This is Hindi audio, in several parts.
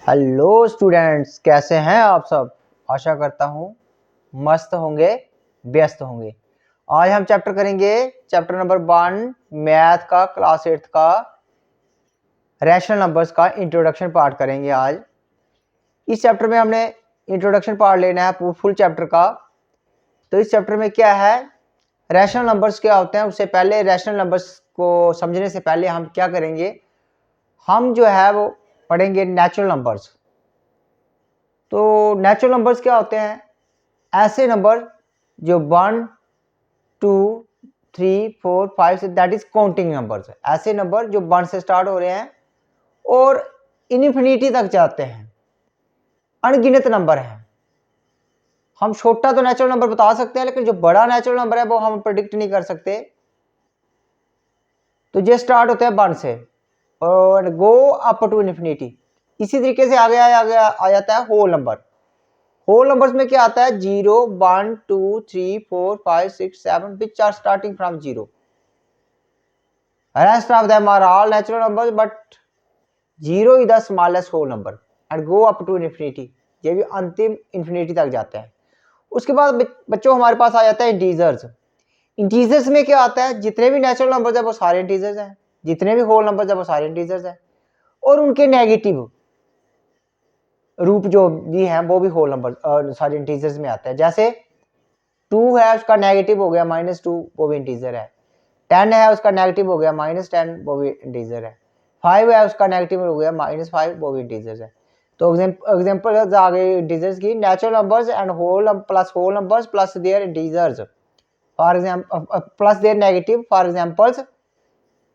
हेलो स्टूडेंट्स, कैसे हैं आप सब। आशा करता हूँ मस्त होंगे, व्यस्त होंगे। आज हम चैप्टर करेंगे चैप्टर नंबर 1 मैथ का, क्लास 8 का रैशनल नंबर्स का इंट्रोडक्शन पार्ट करेंगे। आज इस चैप्टर में हमने इंट्रोडक्शन पार्ट लेना है फुल चैप्टर का। तो इस चैप्टर में क्या है, रैशनल नंबर्स क्या होते हैं, उससे पहले रैशनल नंबर्स को समझने से पहले हम क्या करेंगे, हम जो है वो पढ़ेंगे नेचुरल नंबर्स। तो नेचुरल नंबर्स क्या होते हैं, ऐसे नंबर जो 1 2 3 4 5 6 दैट इज काउंटिंग नंबर्स। ऐसे नंबर जो 1 से स्टार्ट हो रहे हैं और इन्फिनिटी तक जाते हैं, अनगिनत नंबर हैं। हम छोटा तो नेचुरल नंबर बता सकते हैं, लेकिन जो बड़ा नेचुरल नंबर है वो हम प्रेडिक्ट नहीं कर सकते। तो ये स्टार्ट होते हैं 1 से और गो अप टू इन्फिनिटी। इसी तरीके से आगे आ जाता है होल नंबर। होल नंबर्स में क्या आता है, 0 1 2 3 4 5 6 7 which are starting from 0. Rest of them are all natural numbers, but 0 is the smallest whole number and go up to infinity. ये भी अंतिम इन्फिनिटी तक जाते हैं। उसके बाद बच्चों हमारे पास आ जाता है इंटीजर्स। इंटीजर्स में क्या आता है, जितने भी नेचुरल नंबर्स है वो सारे इंटीजर्स हैं, जितने भी होल नंबर्स है वो सारे इंटीजर्स हैं, और उनके नेगेटिव रूप जो भी हैं वो भी होल नंबर सारे इंटीजर्स में आते हैं। जैसे 2 है, उसका नेगेटिव हो गया -2, वो भी इंटीजर है। 10 है, उसका नेगेटिव हो गया -10, वो भी इंटीजर है। 5 है, उसका नेगेटिव हो गया -5, वो भी इंटीजर है। तो एग्जांपल आ गए इंटीजर्स की, natural numbers and whole numbers plus their integers, for example plus their negative. For examples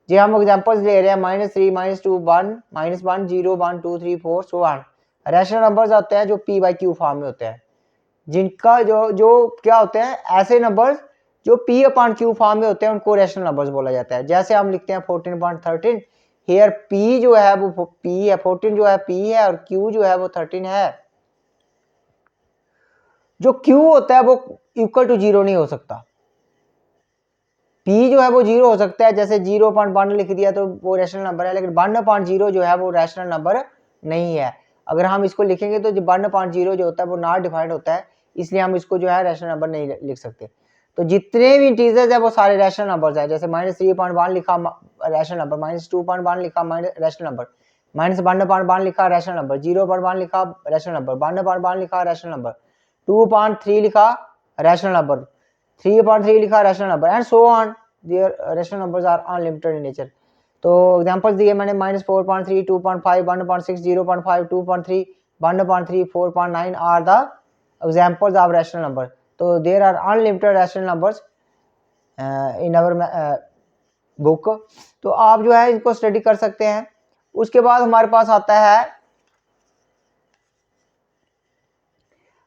जो हम एग्जांपल्स ले रहे हैं, -3 -2 1 -1 0 1 2 3 4 सो ऑन। रैशनल नंबर्स होते हैं जो p/q फॉर्म में होते हैं, जिनका जो क्या होते हैं, ऐसे नंबर्स जो p/q फॉर्म में होते हैं उनको रैशनल नंबर्स बोला जाता है। जैसे हम लिखते हैं 14.13, हियर p जो है वो p है, 14 जो है p है, और q जो है वो 13 है। जो q होता है वो इक्वल टू 0 नहीं हो सकता। p जो है वो 0 हो सकता है, जैसे 0.1 लिख दिया तो वो रैशनल नंबर है, लेकिन 1.0 जो है वो रैशनल नंबर नहीं है। अगर हम इसको लिखेंगे तो 1.0 जो होता है वो नॉट डिफाइंड होता है, इसलिए हम इसको जो है रैशनल नंबर नहीं लिख सकते। तो जितने भी इंटीजर्स है वो सारे रैशनल नंबर्स हैं। जैसे -3.1 लिखा रैशनल नंबर, -2.1 लिखा रैशनल नंबर, -1.1 लिखा रैशनल नंबर, 0.1 लिखा रैशनल नंबर, 1.1 लिखा रैशनल नंबर, 2.3 लिखा रैशनल नंबर, 3.3 लिखा rational number, and so on. There rational numbers are unlimited in nature. तो एग्जांपल्स दिए मैंने, -4.3 2.5 1.6 0.5 2.3 1.3 4.9 are the examples of rational number. तो there are unlimited rational numbers in our book. तो आप जो है इनको स्टडी कर सकते हैं। उसके बाद हमारे पास आता है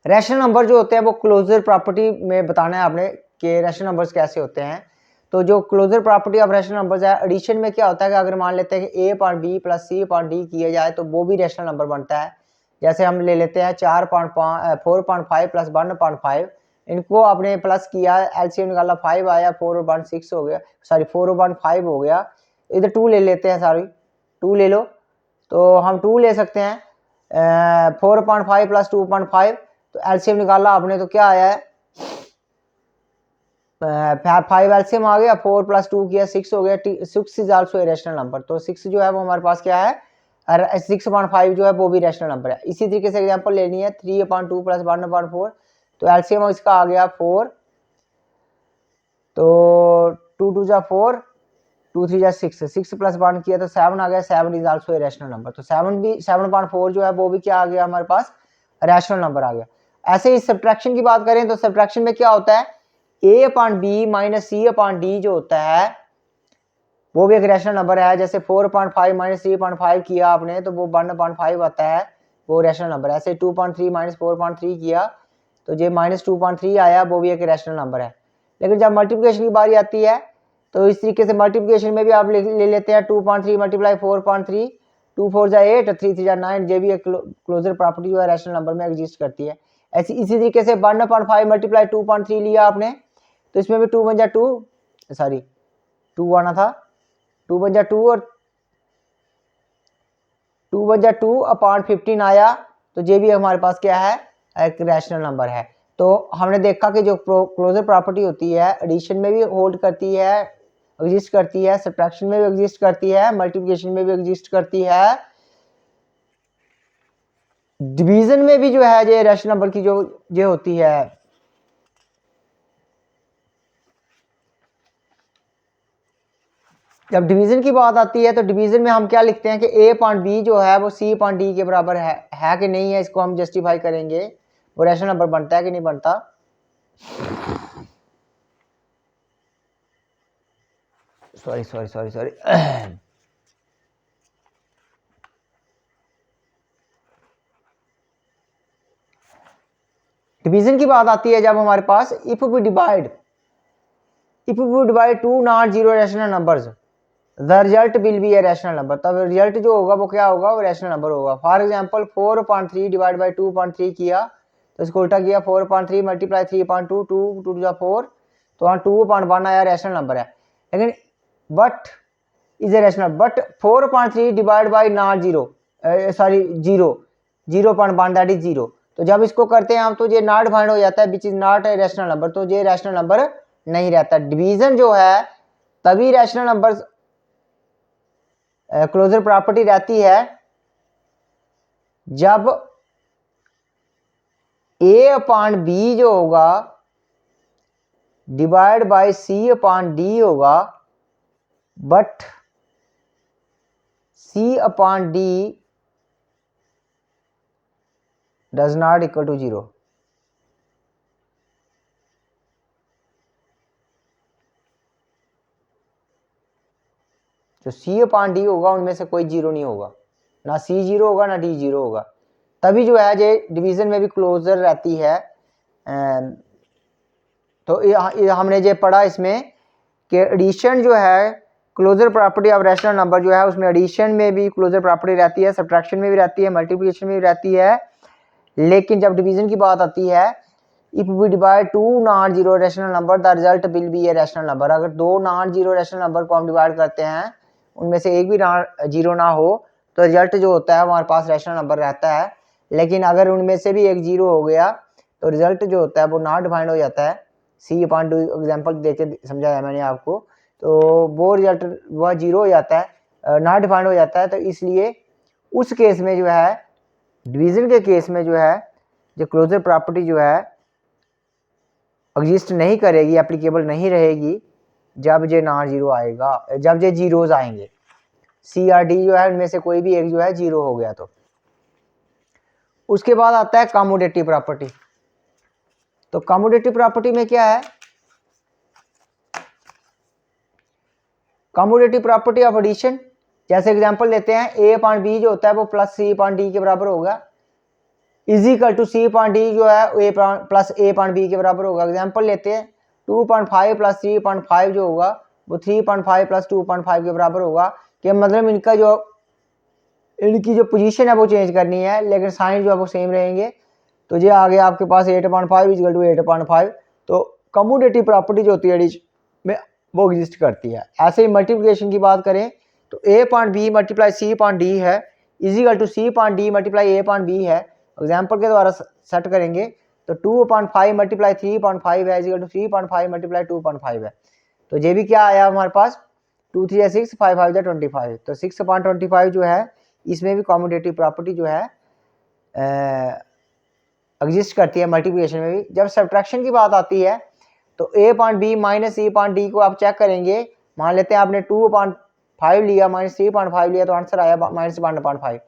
रैशनल नंबर जो होते हैं वो क्लोजर प्रॉपर्टी में बताना है आपने कि रैशनल नंबर्स कैसे होते हैं। तो जो closure property of rational numbers है, एडिशन में क्या होता है कि अगर मान लेते हैं कि a/b + c/d किया जाए तो वो भी रैशनल नंबर बनता है। जैसे हम ले लेते हैं 4.5 + 1.5, इनको आपने प्लस किया, एलसीएम निकाला, 5 आया, 4 और 1 6 हो गया, सॉरी 4 और 1 5 हो गया। इधर 2 ले लेते हैं, सॉरी 2 ले लो, तो हम 2 ले सकते हैं। 4.5 + 2.5, तो एलसीएम निकाला आपने तो क्या आया है, 5 एलसीएम आ गया, 4 + 2 किया 6 हो गया। 6 is also a rational number. तो 6 जो है वो हमारे पास क्या है, 6.5 जो है वो भी रैशनल नंबर है। इसी तरीके से एग्जांपल लेनी है 3/2 + 1/4, तो एलसीएम इसका आ गया 4, तो 2 2 जा 4, 2 3 जा 6, 6 + 1 किया तो 7 आ गया, 7 is also a rational number. तो 7.4 जो है वो भी क्या आ गया, हमारे पास रैशनल नंबर आ गया। ऐसे ही सब्ट्रैक्शन की बात करें तो सब्ट्रैक्शन में क्या होता है, a/b - c/d जो होता है वो भी एक रैशनल नंबर है। जैसे 4.5 - 3.5 किया आपने तो वो 1.5 आता है, वो रैशनल नंबर है। ऐसे 2.3 - 4.3 किया तो ये -2.3 आया, वो भी एक रैशनल नंबर है। लेकिन जब मल्टीप्लिकेशन की बारी आती है तो इस तरीके से मल्टीप्लिकेशन में भी आप ले लेते हैं 2.3 × 4.3, 2 4 जा 8, 3 3 जा 9, ये भी एक क्लोजर प्रॉपर्टी जो है रैशनल नंबर में एग्जिस्ट करती है। ऐसी इसी तरीके से 1.5 × 2.3 लिया आपने तो इसमें भी 2 1 जा 2, सॉरी 2 आना था, 2 1 जा 2 और 2 बजा 2 अपॉन 15 आया, तो ये भी हमारे पास क्या है, एक रैशनल नंबर है। तो हमने देखा कि जो क्लोजर प्रॉपर्टी होती है एडिशन में भी होल्ड करती है, एग्जिस्ट करती है, सब्ट्रैक्शन में भी एग्जिस्ट करती है, मल्टीप्लिकेशन में भी एग्जिस्ट करती है, डिवीजन में भी जो है ये रैशनल नंबर की जो ये होती है। जब डिवीजन की बात आती है तो डिवीजन में हम क्या लिखते हैं कि a पॉइंट b जो है वो c पॉइंट d के बराबर है कि नहीं है, इसको हम जस्टिफाई करेंगे, वो रैशनल नंबर बनता है कि नहीं बनता। सॉरी डिवीजन की बात आती है जब हमारे पास if we divide two not zero rational numbers the result will be a rational number, तब रिजल्ट जो होगा वो क्या होगा, वो रैशनल नंबर होगा। फॉर एग्जांपल 4.3 डिवाइड बाई 2.3 किया तो इसको उल्टा किया 4.3 मल्टीप्लाई 3.2 2 टू द 4, तो वहाँ 2.1 आया, रैशनल नंबर है। लेकिन but is a rational, but 4.3 divide by not zero, sorry 0.1 that is 0, तो जब इसको करते हैं हम तो ये नॉट फाइंड हो जाता है which is not a rational number, तो ये रैशनल नंबर नहीं रहता। डिवीजन जो है तभी रैशनल नंबर क्लोजर प्रॉपर्टी रहती है जब a अपॉन बी जो होगा divide by c upon D होगा, but c upon D does not equal to 0। जो c अपॉन डी होगा उनमें से कोई 0 नहीं होगा, ना c 0 होगा ना d 0 होगा, तभी जो है ये डिवीजन में भी क्लोजर रहती है। तो हमने ये पढ़ा इसमें कि एडिशन जो है closure property of rational number जो है उसमें एडिशन में भी क्लोजर प्रॉपर्टी रहती है, सब्ट्रैक्शन में भी रहती है, मल्टीप्लिकेशन में भी रहती है। लेकिन जब डिवीजन की बात आती है, if we divide two non zero rational number the result will be a rational number, अगर दो नॉन जीरो रैशनल नंबर को हम डिवाइड करते हैं उनमें से एक भी जीरो ना हो तो रिजल्ट जो होता है हमारे पास रैशनल नंबर रहता है। लेकिन अगर उनमें से भी एक जीरो हो गया तो रिजल्ट जो होता है वो नॉट डिफाइंड हो जाता है। सी अपॉन टू एग्जाम्पल देके समझाया मैंने आपको, तो वो रिजल्ट वह जीरो हो जाता है, नॉट डिफाइंड हो जाता है। तो इसलिए उस केस में जो है डिवीजन के केस में जो है जो क्लोजर प्रॉपर्टी जो है एग्जिस्ट नहीं करेगी, एप्लीकेबल नहीं रहेगी जब ये नॉन जीरो आएगा, जब ये जीरोज आएंगे। सी आर डी जो है उनमें से कोई भी एक जो है जीरो हो गया तो। उसके बाद आता है कम्यूटेटिव प्रॉपर्टी। तो कम्यूटेटिव प्रॉपर्टी में क्या है, कम्यूटेटिव प्रॉपर्टी ऑफ एडिशन, जैसे एग्जांपल लेते हैं a अपॉन b जो होता है वो प्लस c अपॉन d के बराबर होगा, is equal to c upon d जो है a plus a upon b के बराबर होगा। एग्जांपल लेते हैं 2.5 प्लस 3.5 जो होगा वो 3.5 प्लस 2.5 के बराबर होगा, कि मतलब इनकी जो पोजीशन है वो चेंज करनी है लेकिन साइन जो है वो सेम रहेंगे। तो ये आ गया आपके पास 8.5 इक्वल टू 8.5। तो कम्यूटेटिव प्रॉपर्टी जो होती है एडिशन में वो एग्जिस्ट करती है। ऐसे ही मल्टीप्लिकेशन की बात करें तो a point B multiply c point D है equal to c point D multiply a point B है। एग्जाम्पल के द्वारा सेट करेंगे तो 2.5 मल्टीप्लाई 3.5 है इजिकल टू 3.5 मल्टीप्लाई 2.5 है। तो ये भी क्या आया हमारे पास 2 3 6 5 5 25, तो 6.25 जो है इसमें भी कम्यूटेटिव प्रॉपर्टी जो है एग्जिस्ट करती है मल्टीप्लिकेशन में भी। जब सब्ट्रैक्शन की बात आती है तो a point B minus c point D को आप चेक करेंगे, मान लेते हैं आपने 2.5 लिया माइनस 3.5 लिया तो आंसर आया माइनस 1.5।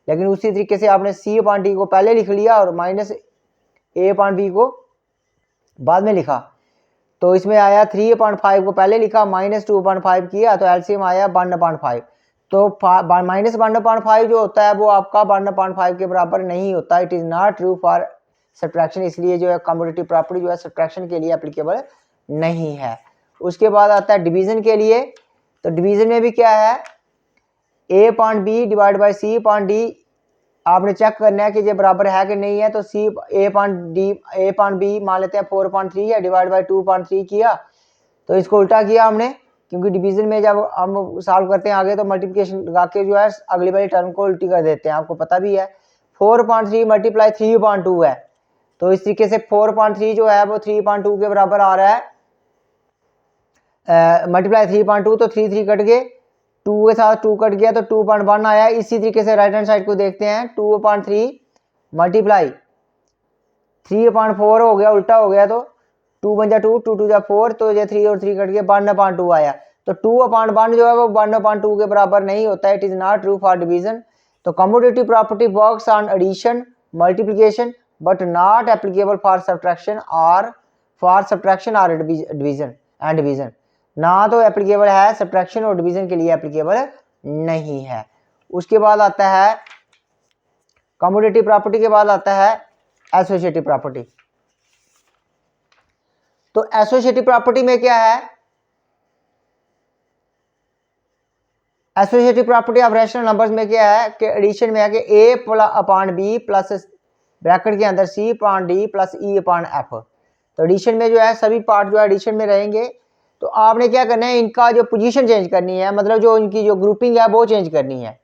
लेकिन उसी तरीके से आपने c पॉइंट डी को पहले लिख लिया और माइनस a पॉइंट बी को बाद में लिखा, तो इसमें आया 3.5 को पहले लिखा माइनस 2.5 किया तो एलसीएम आया 1.5। तो माइनस 1.5 जो होता है वो आपका 1.5 के बराबर नहीं होता, it is not true for subtraction, इसलिए जो है कम्यूटेटिव प्रॉपर्टी जो है सब्ट्रैक्शन के लिए एप्लीकेबल नहीं है। उसके बाद आता है डिवीजन के लिए। तो डिवीजन में भी क्या है, a point B divide by c point D आपने चेक करना है कि ये बराबर है कि नहीं है। तो a पॉइंट बी मान लेते हैं 4.3 है डिवाइड बाई 2.3 किया तो इसको उल्टा किया हमने क्योंकि डिवीजन में जब हम सॉल्व करते हैं आगे तो मल्टीप्लिकेशन लगा के जो है अगली वाली टर्म को उल्टी कर देते हैं, आपको पता भी है। 4.3 मल्टीप्लाई 3/2 है, तो इस तरीके से 4.3 जो है वो 3/2 के बराबर आ रहा है। मल्टीप्लाई 3/2 तो 3 कट गए, 2 के साथ 2 कट गया तो 2.1 आया। इसी तरीके से राइट हैंड साइड को देखते हैं, 2/3 मल्टीप्लाई 3/4 हो गया, उल्टा हो गया तो 2 बन जा 2, 2 2 जा 4, तो ये 3 और 3 कट गया, 1/2 आया। तो 2/1 जो है वो 1/2 के बराबर नहीं होता है, it is not true for division. तो commutative property works on addition multiplication but not applicable for subtraction और डिवीजन एंड डिवीजन। ना तो एप्लीकेबल है सब्ट्रैक्शन और डिवीजन के लिए एप्लीकेबल नहीं है। उसके बाद आता है कम्यूटेटिव प्रॉपर्टी के बाद आता है एसोसिएटिव प्रॉपर्टी। तो एसोसिएटिव प्रॉपर्टी में क्या है, associative property of rational numbers में क्या है कि एडिशन में है कि a upon b plus bracket के अंदर c upon d plus e upon f। तो एडिशन में जो है सभी पार्ट जो है एडिशन में रहेंगे। तो आपने क्या करना है, इनका जो पोजीशन चेंज करनी है, मतलब जो इनकी जो ग्रुपिंग है वो चेंज करनी है।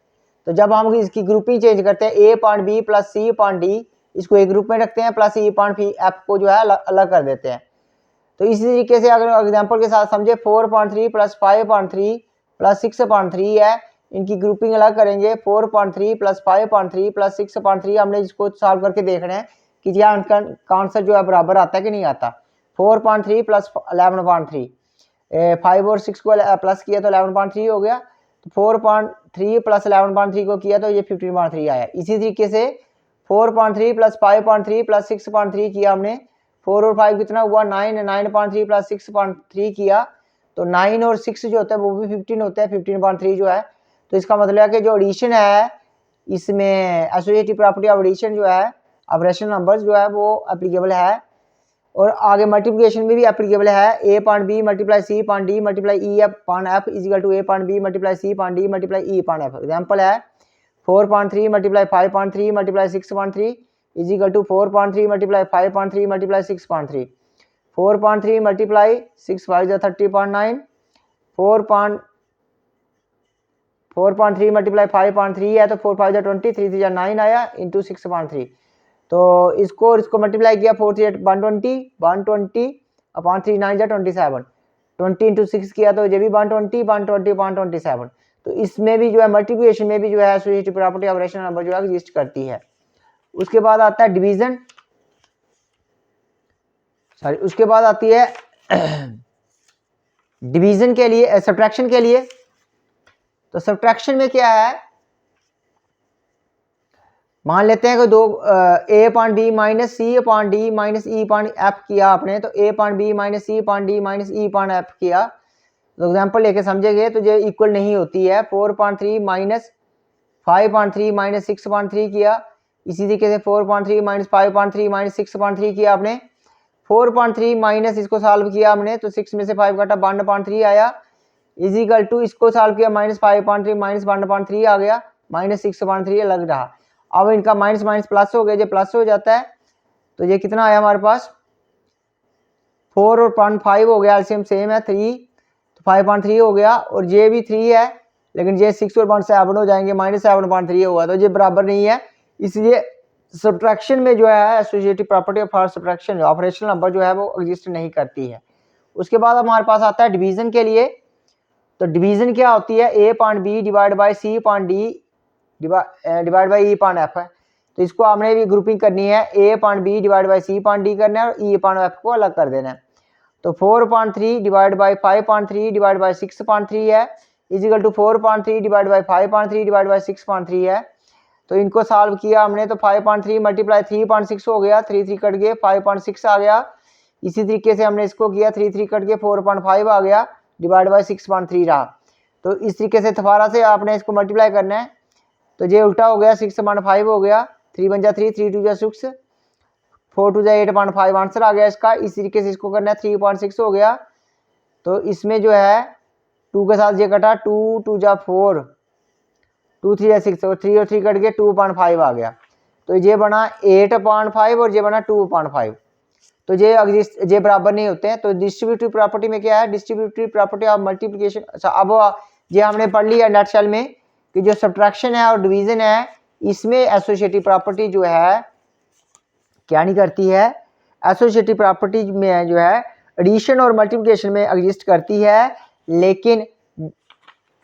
तो जब हम इसकी ग्रुपिंग चेंज करते हैं, a upon b plus c upon d इसको एक ग्रुप में रखते हैं, प्लस e अपॉन f को जो है अलग कर देते हैं। तो इसी तरीके से अगर एग्जांपल के साथ समझे, 4.3 प्लस 5.3 प्लस 6.3 है, इनकी ग्रुपिंग अलग करेंगे। 4.3 प्लस 5.3 प्लस 6.3 हमने इसको सॉल्व करके देखना है कि क्या उनका आंसर जो है बराबर आता है कि नहीं आता। 4.3 प्लस 11.3, 5 और 6 को प्लस किया तो 11.3 हो गया। तो 4.3 प्लस 11.3 को किया तो ये 15.3 आया। इसी तरीके से 4.3 प्लस 5.3 प्लस 6.3 किया हमने, 4 और 5 कितना हुआ 9, 9.3 प्लस 6.3 किया तो 9 और 6 जो होता है वो भी 15 होता है, 15.3 जो है। तो इसका मतलब है कि जो एडिशन है इसमें एसोसिएटिव प्रॉपर्टी ऑफ एडिशन जो है अब रैशनल नंबर्स जो है वो एप्लीकेबल है। और आगे मल्टीप्लिकेशन में भी एप्लीकेबल है, a upon b multiply c upon d multiply e upon f is equal to a upon b multiply c upon d multiply e upon f। Example है 4.3 multiply 5.3 multiply 6.3 is equal to 4.3 multiply 5.3 multiply 6.3, 4.3 multiply 6 5 जा 30.9, 4.3 मल्टीप्लाई 5.3 है तो 4 5 जा 20, 3 3 जा 9 आया इंटू 6.3। तो इसको मल्टीप्लाई किया 4 3 120 अपॉन 3 9 जा 27, 20 इंटू 6 किया तो ये भी 120 तो इसमें भी जो है मल्टीप्लिकेशन में भी जो है associative property of rational number जो है एग्जिस्ट करती है। उसके बाद आता है डिवीजन, सॉरी उसके बाद आती है डिवीजन के लिए सब्ट्रैक्शन के लिए। तो सब्ट्रैक्शन में क्या है, मान लेते हैं कि दो a upon b minus c upon d minus e upon f किया आपने, तो a upon b minus c upon d minus e upon f किया। तो एग्जांपल लेके समझेंगे तो ये इक्वल नहीं होती है। 4.3 माइनस 5.3 माइनस 6.3 किया, इसी तरीके से 4.3 माइनस 5.3 माइनस 6.3 किया आपने। 4.3 माइनस इसको सॉल्व किया हमने तो 6 में से 5 घटा 1.3 आया, इज इक्वल टू इसको सॉल्व किया माइनस 5.3 माइनस 1.3 आ गया, माइनस 6.3 अलग रहा। अब इनका माइनस माइनस प्लस हो गया, जो प्लस हो जाता है तो ये कितना आया हमारे पास 4 और 0.5 हो गया, एलसीएम सेम है 3 तो 5.3 हो गया, और ये भी 3 है लेकिन ये 6 और 0.7 हो जाएंगे, माइनस 7.3 हुआ तो ये बराबर नहीं है। इसलिए सब्ट्रैक्शन में जो है associative property of subtraction operational number जो है वो एग्जिस्ट नहीं करती है। उसके बाद हमारे पास आता है डिवीजन के लिए। तो डिवीजन क्या होती है, a upon b divide by c upon d divide by e upon f है। तो इसको हमने भी ग्रुपिंग करनी है, a upon b divide by c upon d करना है और e अपॉन f को अलग कर देना है। तो 4.3 डिवाइड बाई 5.3 डिवाइड बाई 6.3 है is equal to 4.3 divide by 5.3 divide by 6.3 है। तो इनको सॉल्व किया हमने तो 5.3 मल्टीप्लाई 3.6 हो गया, 3 3 कट गए 5.6 आ गया। इसी तरीके से हमने इसको किया 3 3 कट के 4.5 आ गया डिवाइड बाई 6.3 रहा। तो इस तरीके से दोबारा से आपने इसको मल्टीप्लाई करना है, तो ये उल्टा हो गया 6.5 हो गया, 3 1 जा 3 3 2 जा 6 4 2 जा 8.5 आंसर आ गया इसका। इस तरीके से इसको करना है 3.6 हो गया। तो इसमें जो है 2 के साथ ये कटा 2 2 जा 4 2 3 जा 6 और 3 और 3 कट के 2.5 आ गया। तो ये बना 8.5 और ये बना 2.5। तो ये बराबर नहीं होते हैं। तो डिस्ट्रीब्यूटिव प्रॉपर्टी में क्या है, डिस्ट्रीब्यूटिव प्रॉपर्टी ऑफ मल्टीप्लिकेशन। अच्छा, अब ये हमने पढ़ लिया नटशेल में कि जो सब्ट्रैक्शन है और डिवीजन है इसमें एसोसिएटिव प्रॉपर्टी जो है क्या नहीं करती है, एसोसिएटिव प्रॉपर्टी में जो है एडिशन और मल्टीप्लिकेशन में एग्जिस्ट करती है, लेकिन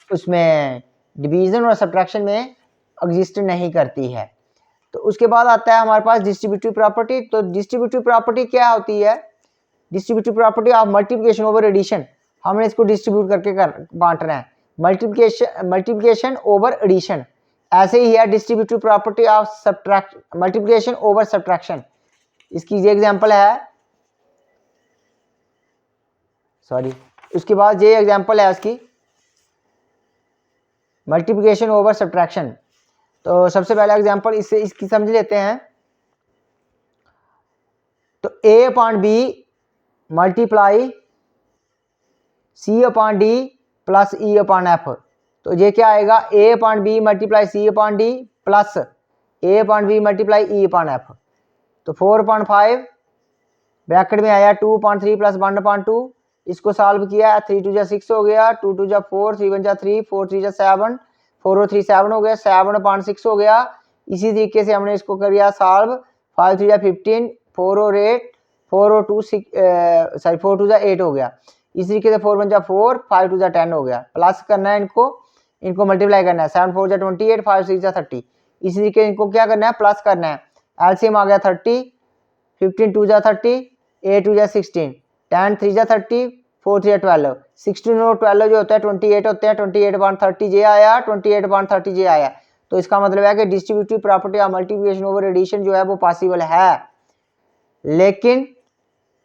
उसमें डिवीजन और सब्ट्रैक्शन में एग्जिस्ट नहीं करती है। तो उसके बाद आता है हमारे पास डिस्ट्रीब्यूटिव प्रॉपर्टी। तो डिस्ट्रीब्यूटिव प्रॉपर्टी क्या होती है, distributive property of multiplication over addition. हमने इसको डिस्ट्रीब्यूट करके बांटना है, मल्टीप्लिकेशन ओवर एडिशन। ऐसे ही है distributive property of subtraction, multiplication over subtraction. इसकी ये एग्जांपल है, सॉरी, उसके बाद ये एग्जांपल है उसकी मल्टीप्लिकेशन ओवर सब्ट्रैक्शन। तो सबसे पहला एग्जांपल इसकी समझ लेते हैं। तो a upon B multiply c upon D plus e upon f। तो ये क्या आएगा, a upon B multiply c upon D plus a upon B multiply e upon f। तो 4.5 ब्रैकेट में आया 2.3 प्लस 1.2। इसको सॉल्व किया, 3 2 जा 6 हो गया, 2 2 जा 4, 3 1 जा 3, 4 3 जा 7, 4 और 3 7 हो गया, 7/6 हो गया। इसी तरीके से हमने इसको कर दिया सॉल्व, 5 3 जा 15, 4 और 8, 4 और 2 6, सॉरी 4 2 जा 8 हो गया। इसी तरीके से 4 1 जा 4, 5 2 जा 10 हो गया। प्लस करना है इनको मल्टीप्लाई करना है, 7 4 जा 28, 5 6 जा 30। इसी तरीके इनको क्या करना है, प्लस करना है। एलसीएम आ गया 30, 15 2 जा 30, 8 2 जा 16, 10 3 जा 30, 4 3 जा 12, 16 और 12 जो होता है 28 होते हैं। 28/30 जे आया, 28/30 जे आया। तो इसका मतलब है कि distributive property of multiplication over addition जो है वो पॉसिबल है, लेकिन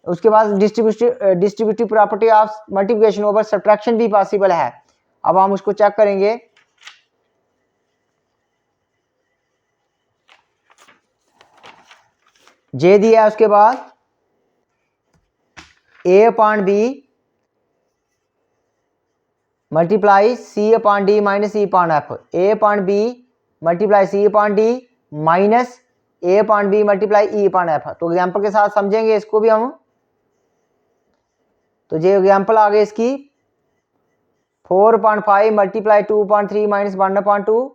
उसके बाद distributive property of multiplication over subtraction भी पॉसिबल है। अब हम उसको चेक करेंगे। जे दिया है, उसके बाद a upon B multiply c upon D minus e upon f। a upon B multiply c upon D minus a upon B multiply e upon f। तो एग्जांपल के साथ समझेंगे इसको भी हम। तो ये एग्जांपल आ गई इसकी, 4/5 मल्टीप्लाई 2/3 माइनस 1/2।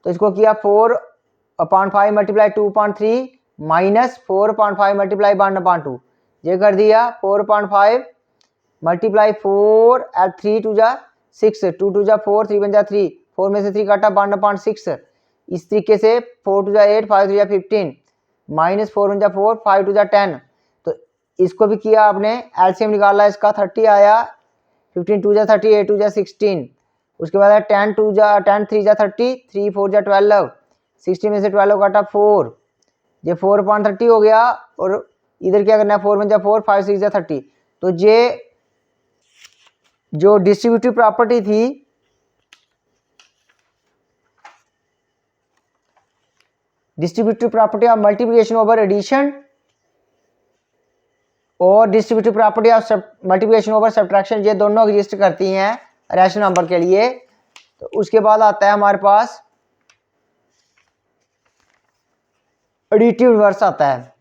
तो इसको किया 4/5 मल्टीप्लाई 2/3 माइनस 4/5 मल्टीप्लाई 1/2। ये कर दिया 4/5 मल्टीप्लाई 4 एट 3 2 जा 6, 2 2 जा 4, 3 1 जा 3, 4 में से 3 काटा 1/6। इस तरीके से 4 2 जा 8, 5 3 जा 15 माइनस 4 1 जा 4, 5 2 जा 10। तो इसको भी किया आपने, एलसीएम निकाला, इसका 30 आया, 15 2 जा 30, 8 2 जा 16। उसके बाद 10 3 जा 30, 3 4 जा 12, 16 में से 12 काटा 4, ये 4/30 हो गया। और इधर क्या करना है, 4 1 जा 4, 5 6 जा 30। तो ये जो डिस्ट्रीब्यूटिव प्रॉपर्टी थी, distributive property of multiplication over addition और distributive property of multiplication over subtraction, ये दोनों एग्जिस्ट करती हैं रैशनल नंबर के लिए। तो उसके बाद आता है हमारे पास एडिटिव इनवर्स आता है।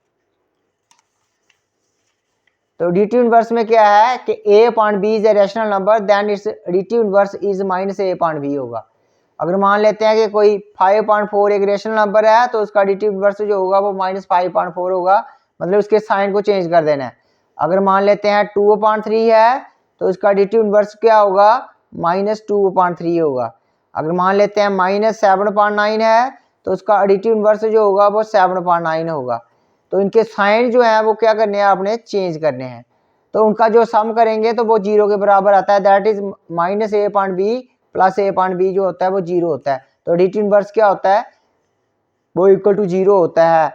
तो एडिटिव इनवर्स में क्या है कि a upon b is a rational number, then its additive inverse is minus a upon b होगा। अगर मान लेते हैं कि कोई 5/4 एक रैशनल नंबर है, तो उसका एडिटिव इनवर्स जो होगा वो -5/4 होगा, मतलब उसके साइन को चेंज कर देना है। अगर मान लेते हैं 2/3 है, तो इसका एडिटिव इनवर्स क्या होगा, -2/3 होगा। अगर मान लेते हैं -7/9 है, तो उसका एडिटिव इनवर्स जो होगा वो 7/9 होगा। तो इनके साइन जो है वो क्या करने हैं, आपने चेंज करने हैं। तो उनका जो सम करेंगे तो वो 0 के बराबर आता है, that is -a/b plus a/b जो होता है वो 0 होता है। तो एडिटिव इनवर्स क्या होता है, वो इक्वल टू 0 होता है।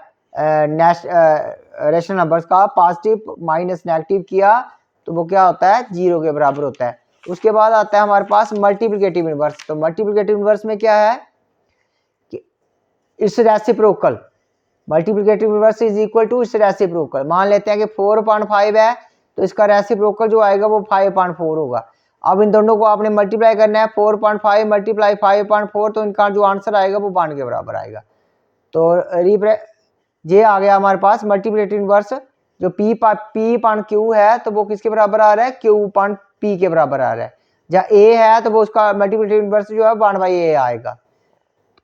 रैशनल नंबर्स का पॉजिटिव माइनस नेगेटिव किया तो वो क्या होता है, 0 के बराबर होता है। उसके बाद आता है हमारे पास मल्टीप्लिकेटिव इनवर्स। तो मल्टीप्लिकेटिव इनवर्स में क्या है कि its reciprocal, multiplicative inverse is equal to its reciprocal. मान लेते हैं कि 4/5 है, तो इसका रेसिप्रोकल जो आएगा वो 5/4 होगा। अब इन दोनों को आपने मल्टीप्लाई करना है, 4/5 मल्टीप्लाई 5/4, तो इनका जो आंसर आएगा वो 1 के बराबर आएगा। तो ये आ गया हमारे पास मल्टीप्लिकेटिव इनवर्स। जो P पान Q है तो वो किसके बराबर आ रहा है, Q पान P के बराबर आ रहा है। जहाँ A है तो वो उसका मल्टीप्लिकेटिव इनवर्स जो है 1/A आएगा।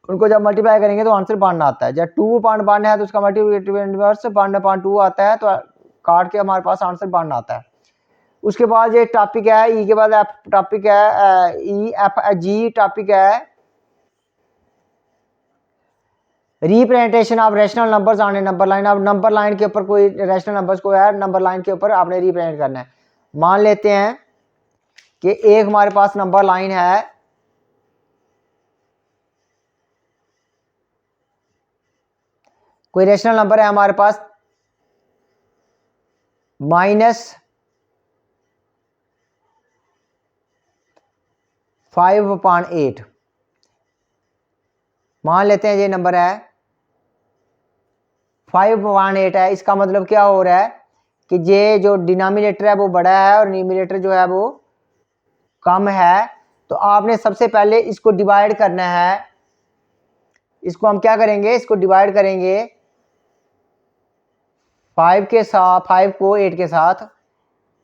उनको जब मल्टीप्लाई करेंगे तो आंसर 1 आता है। जब 2/1 है तो उसका मल्टीप्लिकेटिव इनवर्स 1/2 आता है, तो काट के हमारे पास आंसर 1 आता है। उसके बाद ये टॉपिक है E के बाद F टॉपिक है, E F G टॉपिक है representation of rational numbers on A number line. अब नंबर लाइन के ऊपर कोई रैशनल नंबर्स को है, नंबर लाइन के ऊपर आपने रिप्रेजेंट करना है। मान लेते हैं कि एक हमारे पास नंबर लाइन है, कोई रैशनल नंबर है हमारे पास -5/8। मान लेते हैं ये नंबर है 5/8 है। इसका मतलब क्या हो रहा है कि ये जो डिनोमिनेटर है वो बड़ा है और न्यूमरेटर जो है वो कम है। तो आपने सबसे पहले इसको डिवाइड करना है। इसको हम क्या करेंगे, इसको डिवाइड करेंगे 5 के साथ, 5 को 8 के साथ।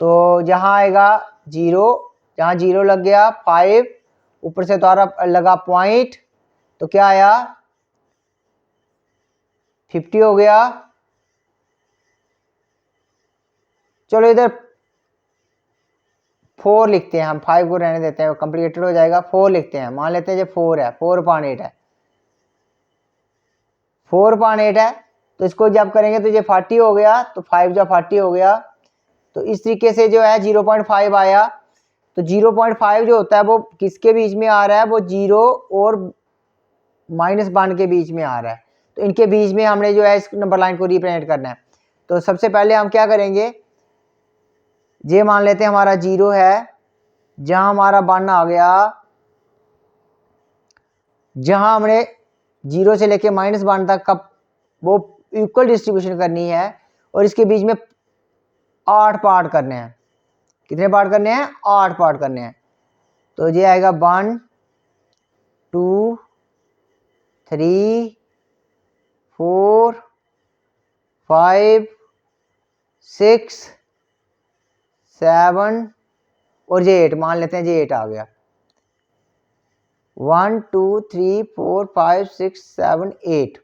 तो जहां आएगा 0, जहां 0 लग गया, 5 ऊपर से द्वारा लगा पॉइंट, तो क्या आया 50 हो गया। चलो इधर 4 लिखते हैं हम, 5 को रहने देते हैं, कॉम्प्लिकेटेड हो जाएगा। 4 लिखते हैं, मान लेते हैं जो 4 है, 4/8 है, 4/8 है। तो इसको जब करेंगे तो ये 40 हो गया, तो 5 जब 40 हो गया। तो इस तरीके से जो है 0.5 आया। तो 0.5 जो होता है वो किसके बीच में आ रहा है, वो 0 और -1 के बीच में आ रहा है। तो इनके बीच में हमने जो है इस नंबर लाइन को रिप्रेजेंट करना है। तो सबसे पहले हम क्या करेंगे, ये मान लेते हैं हमारा 0 है, जहां हमारा 1 आ गया, जहां हमने 0 से लेके -1 तक का वो इक्वल डिस्ट्रीब्यूशन करनी है और इसके बीच में 8 पार्ट करने हैं। कितने पार्ट करने हैं, 8 पार्ट करने हैं। तो ये आएगा 1 2 3 4 5 6 7 और ये 8, मान लेते हैं ये 8 आ गया। 1 2 3 4 5 6 7 8,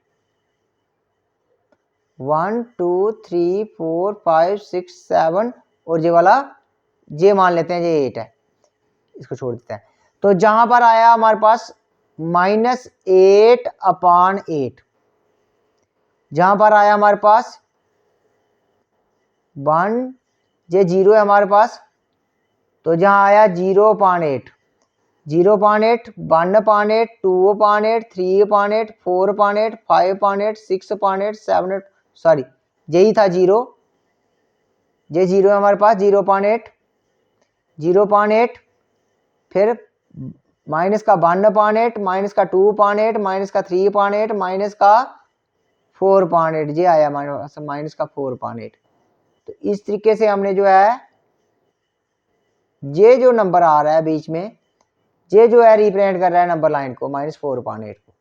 1 2 3 4 5 6 7 और ये वाला ये मान लेते हैं ये 8 है, इसको छोड़ देते हैं। तो जहां पर आया हमारे पास -8/8, जहां पर आया हमारे पास 1, ये 0 है हमारे पास, तो जहां आया 0/8, 0/8, 1/8, 2/8, 3/8, 4/8, 5/8, 6/8, 7, सॉरी यही था 0, ये 0 है हमारे पास, 0/8, 0/8, फिर माइनस का 1/8, माइनस का 2/8, माइनस का 3/8, माइनस का 4/8, ये आया माइनस का 4/8। तो इस तरीके से हमने जो है ये जो नंबर आ रहा है बीच में, ये जो है रिप्रेजेंट कर रहा है नंबर लाइन को -4/8 को।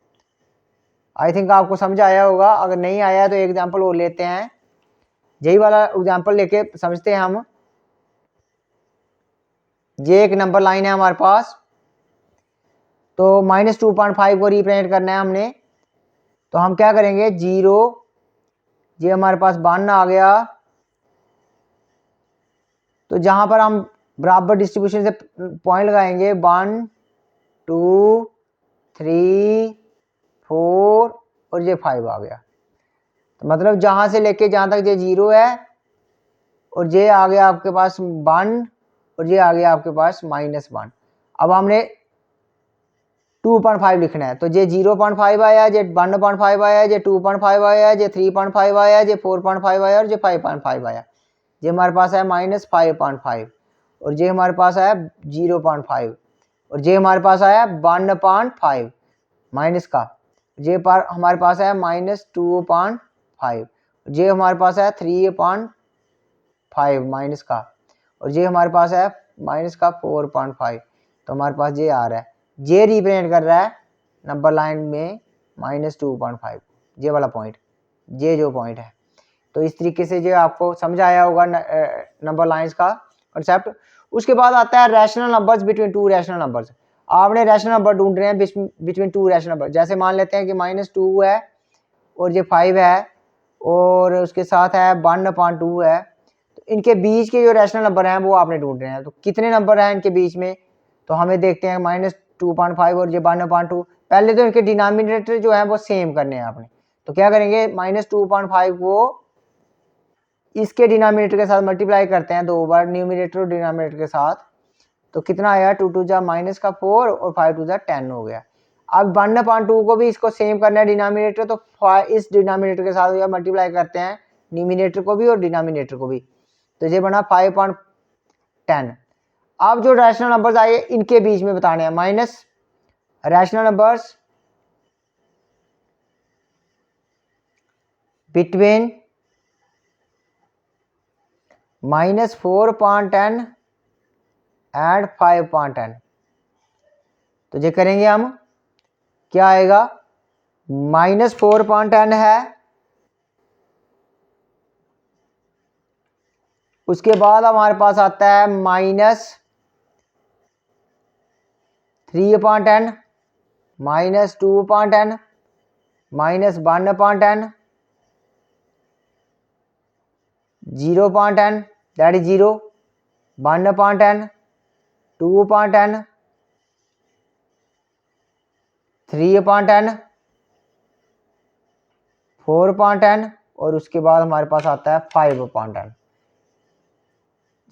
आई थिंक आपको समझ आया होगा। अगर नहीं आया तो एग्जांपल और लेते हैं, यही वाला एग्जांपल लेके समझते हैं हम। ये एक नंबर लाइन है हमारे पास, तो -2.5 को रिप्रेजेंट करना है हमने। तो हम क्या करेंगे, 0, ये हमारे पास 1 आ गया। तो जहां पर हम बराबर डिस्ट्रीब्यूशन से पॉइंट लगाएंगे, 1 2 3 4 और ये 5 आ गया। तो मतलब जहां से लेके जहां तक ये 0 है और ये आ गया आपके पास 1 और ये आ गया आपके पास -1। अब हमने 2.5 लिखना है। तो ये 0.5 आया, ये 1.5 आया, ये 2.5 आया, ये 3.5 आया, ये 4.5 आया और ये 5.5 आया। ये हमारे पास है -5.5 और ये हमारे पास आया 0.5 और ये हमारे पास आया 1.5 माइनस का। ये पर हमारे पास है -2.5, ये हमारे पास है 3.5 माइनस का और ये हमारे पास है माइनस का 4.5। तो हमारे पास ये आ रहा है, ये रिप्रेजेंट कर रहा है नंबर लाइन में -2.5, ये वाला पॉइंट, ये जो पॉइंट है। तो इस तरीके से जो आपको समझ आया होगा नंबर लाइंस का कॉन्सेप्ट। उसके बाद आता है rational numbers between two rational numbers. आपने रैशनल नंबर ढूंढ रहे हैं बिटवीन टू रैशनल नंबर। जैसे मान लेते हैं कि -2 है और ये 5 है और उसके साथ है 1/2 है, तो इनके बीच के जो रैशनल नंबर हैं वो आपने ढूंढ रहे हैं। तो कितने नंबर हैं इनके बीच में, तो हमें देखते हैं -2.5 और ये 1/2। पहले तो इनके डिनोमिनेटर जो है वो सेम करने हैं आपने। तो क्या करेंगे, -2.5 को इसके डिनोमिनेटर के साथ मल्टीप्लाई करते हैं 2 बार, न्यूमिनेटर और डिनोमिनेटर के साथ। तो कितना आया, 2 2 जा -4 और 5 2 जा 10 हो गया। अब 1/2 को भी इसको सेम करना है डिनोमिनेटर, तो इस डिनोमिनेटर के साथ मल्टीप्लाई करते हैं न्यूमिनेटर को भी और डिनोमिनेटर को भी। तो ये बना 5/10। अब जो रैशनल नंबर्स आए इनके बीच में बताने हैं, minus rational numbers between -4/10 and 5/10। तो ये करेंगे हम, क्या आएगा, -4/10 है, उसके बाद हमारे पास आता है -3/10, -2/10, -1/10, 0/10 दैट इज 0, 1/10, 2/10, 3/10, 4/10 और उसके बाद हमारे पास आता है 5/10।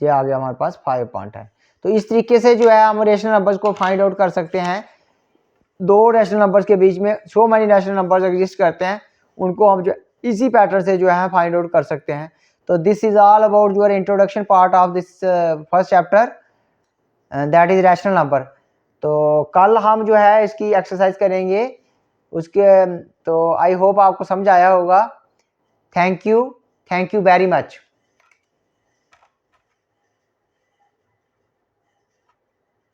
ये आ गया हमारे पास 5/10। तो इस तरीके से जो है हम रेशनल नंबर्स को फाइंड आउट कर सकते हैं। दो रेशनल नंबर्स के बीच में so many rational numbers exist करते हैं, उनको हम जो इसी पैटर्न से जो है फाइंड आउट कर सकते हैं। तो this is all about your introduction part of this first chapter, that is rational number. तो कल हम जो है इसकी एक्सरसाइज करेंगे उसके। तो आई होप आपको समझ आया होगा। Thank you very much.